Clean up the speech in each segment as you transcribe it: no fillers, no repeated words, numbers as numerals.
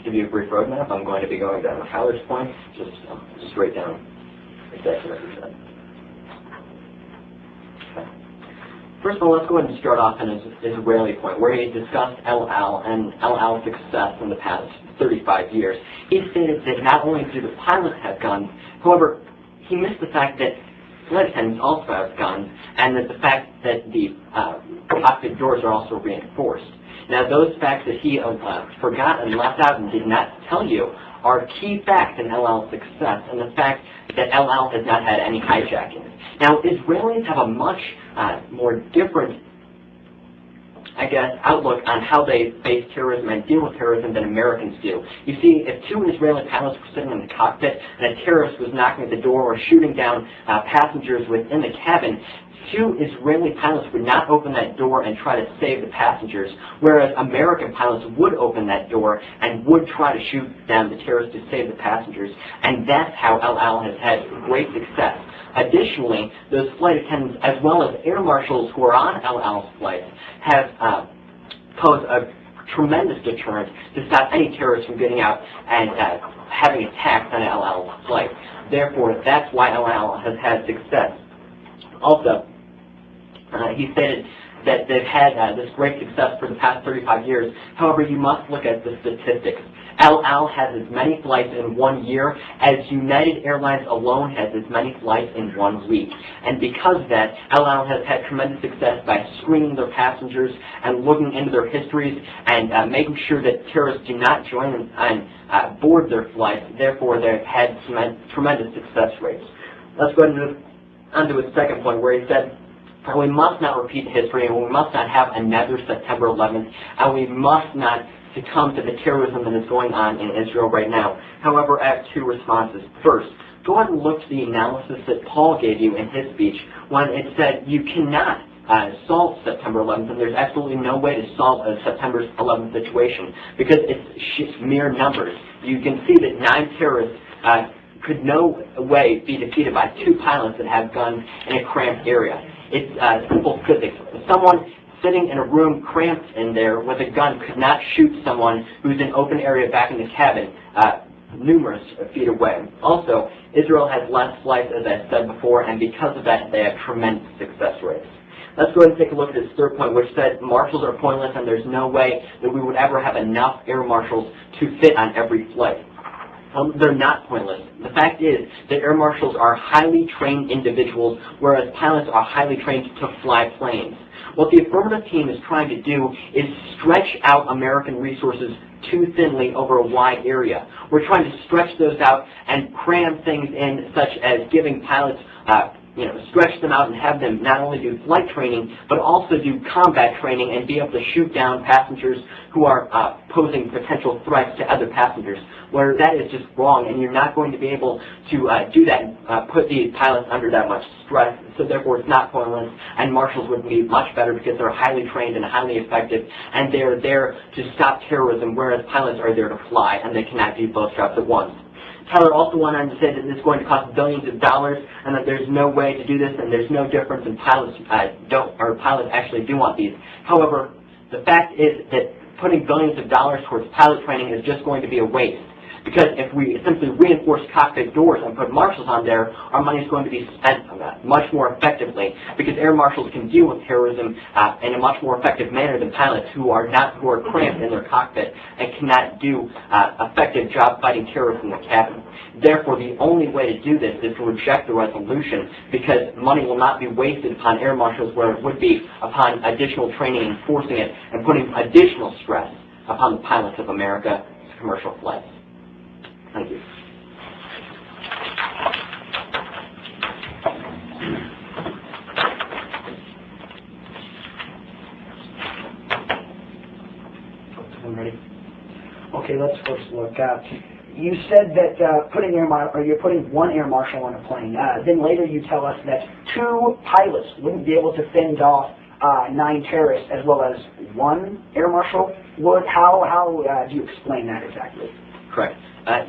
give you a brief roadmap. I'm going to be going down Tyler's points, just straight down exactly what he said. Okay. First of all, let's go ahead and start off in his Israeli point, where he discussed El Al and El Al's success in the past 35 years. He stated that not only do the pilots have guns, however, he missed the fact that flight attendants also have guns, and that the fact that the cockpit doors are also reinforced. Now, those facts that he forgot and left out and did not tell you are key facts in El Al's success, and the fact that El Al has not had any hijackings. Now, Israelis have a much more different, I guess, outlook on how they face terrorism and deal with terrorism than Americans do. You see, if two Israeli pilots were sitting in the cockpit and a terrorist was knocking at the door or shooting down passengers within the cabin, two Israeli pilots would not open that door and try to save the passengers, whereas American pilots would open that door and would try to shoot down the terrorists to save the passengers. And that's how El Al has had great success. Additionally, those flight attendants, as well as air marshals who are on El Al's flights, have posed a tremendous deterrent to stop any terrorists from getting out and having attacks on El Al's flight. Therefore, that's why El Al has had success. Also, he stated that they've had this great success for the past 35 years. However, you must look at the statistics. El Al has as many flights in 1 year as United Airlines alone has as many flights in 1 week. And because of that, El Al has had tremendous success by screening their passengers and looking into their histories and making sure that terrorists do not join and board their flights. Therefore, they've had tremendous success rates. Let's go ahead and move on to his second point, where he said, we must not repeat history, and we must not have another September 11th, and we must not succumb to the terrorism that is going on in Israel right now. However, I have two responses. First, go ahead and look to the analysis that Paul gave you in his speech when it said you cannot solve September 11th, and there's absolutely no way to solve a September 11th situation because it's mere numbers. You can see that 9 terrorists could no way be defeated by 2 pilots that have guns in a cramped area. It's simple physics. Someone sitting in a room cramped in there with a gun could not shoot someone who's in open area back in the cabin numerous feet away. Also, Israel has less flights, as I said before, and because of that, they have tremendous success rates. Let's go ahead and take a look at this third point, which said marshals are pointless and there's no way that we would ever have enough air marshals to fit on every flight. They're not pointless. The fact is that air marshals are highly trained individuals, whereas pilots are highly trained to fly planes. What the affirmative team is trying to do is stretch out American resources too thinly over a wide area. We're trying to stretch those out and cram things in, such as giving pilots stretch them out and have them not only do flight training, but also do combat training and be able to shoot down passengers who are posing potential threats to other passengers, where that is just wrong, and you're not going to be able to do that and put these pilots under that much stress, so therefore it's not pointless, and marshals would be much better because they're highly trained and highly effective, and they're there to stop terrorism, whereas pilots are there to fly, and they cannot do both jobs at once. Tyler also went on to say that this is going to cost billions of dollars and that there's no way to do this and there's no difference in pilots pilots actually do want these. However, the fact is that putting billions of dollars towards pilot training is just going to be a waste. Because if we simply reinforce cockpit doors and put marshals on there, our money is going to be spent on that much more effectively. Because air marshals can deal with terrorism in a much more effective manner than pilots who are cramped in their cockpit and cannot do effective job fighting terrorists in the cabin. Therefore, the only way to do this is to reject the resolution, because money will not be wasted upon air marshals where it would be upon additional training and forcing it and putting additional stress upon the pilots of America's commercial flights. Thank you. I'm ready. Okay, let's first look. You said that you're putting 1 air marshal on a plane. Then later you tell us that 2 pilots wouldn't be able to fend off 9 terrorists as well as 1 air marshal would. How do you explain that exactly? Correct.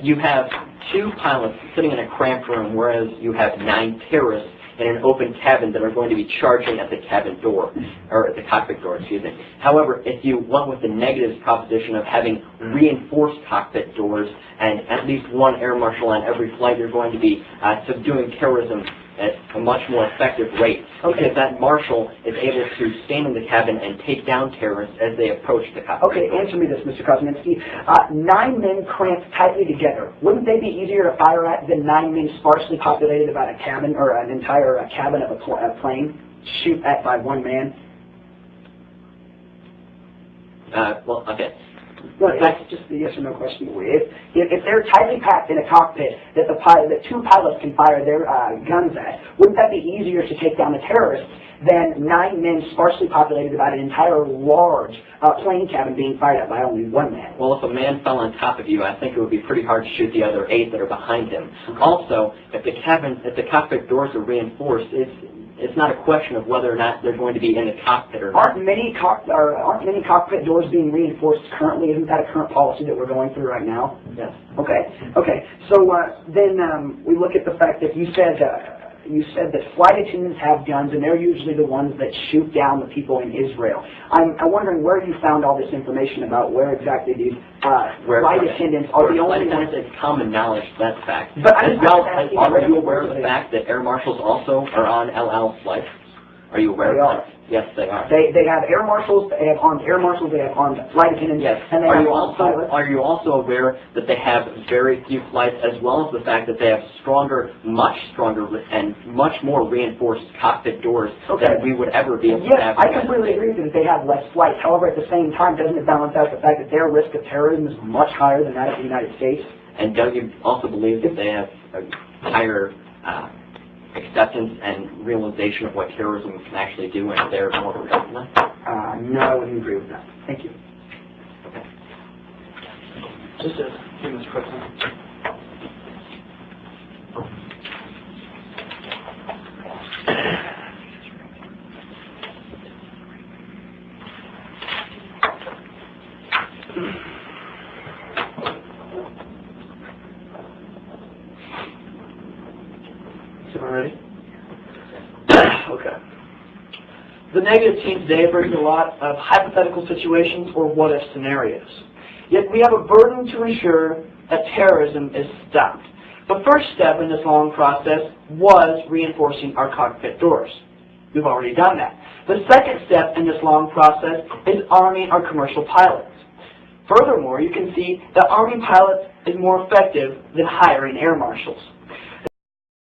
You have 2 pilots sitting in a cramped room, whereas you have 9 terrorists in an open cabin that are going to be charging at the cabin door, or at the cockpit door, excuse me. However, if you went with the negatives proposition of having reinforced cockpit doors and at least one air marshal on every flight, you're going to be subduing terrorism at a much more effective rate. Okay. Because that marshal is able to stand in the cabin and take down terrorists as they approach the cockpit. Okay, answer me this, Mr. Kosminski. 9 men cramped tightly together. Wouldn't they be easier to fire at than 9 men sparsely populated about a cabin or an entire cabin of a plane? Shoot at by one man? Well, okay. No, that's just a yes or no question. If they're tightly packed in a cockpit that that 2 pilots can fire their guns at, wouldn't that be easier to take down the terrorists than 9 men sparsely populated about an entire large plane cabin being fired at by only 1 man? Well, if a man fell on top of you, I think it would be pretty hard to shoot the other 8 that are behind him. Also, if the cockpit doors are reinforced, it's not a question of whether or not they're going to be in the cockpit or not. Aren't many cockpit doors being reinforced currently? Isn't that a current policy that we're going through right now? Yes. Okay. So then we look at the fact that you said that flight attendants have guns, and they're usually the ones that shoot down the people in Israel. I'm wondering where you found all this information about where exactly these flight attendants are the only ones. It's common knowledge, that's fact. But as well, are you aware of the fact that air marshals also are on LL flights? Are you aware of that? Yes, they are. They have air marshals, they have armed air marshals, they have armed flight attendants, yes. And they are have you armed pilots. Are you also aware that they have very few flights, as well as the fact that they have much stronger, and much more reinforced cockpit doors than we would ever be able to have? Yes, I completely agree that they have less flights. However, at the same time, doesn't it balance out the fact that their risk of terrorism is much higher than that of the United States? And don't you also believe that they have a higher acceptance and realization of what terrorism can actually do, and they're more prevalent? No, I wouldn't agree with that. Thank you. Okay. Just a few minutes, President. Am I ready? Okay. The negative team today brings a lot of hypothetical situations or what-if scenarios. Yet we have a burden to ensure that terrorism is stopped. The first step in this long process was reinforcing our cockpit doors. We've already done that. The second step in this long process is arming our commercial pilots. Furthermore, you can see that arming pilots is more effective than hiring air marshals.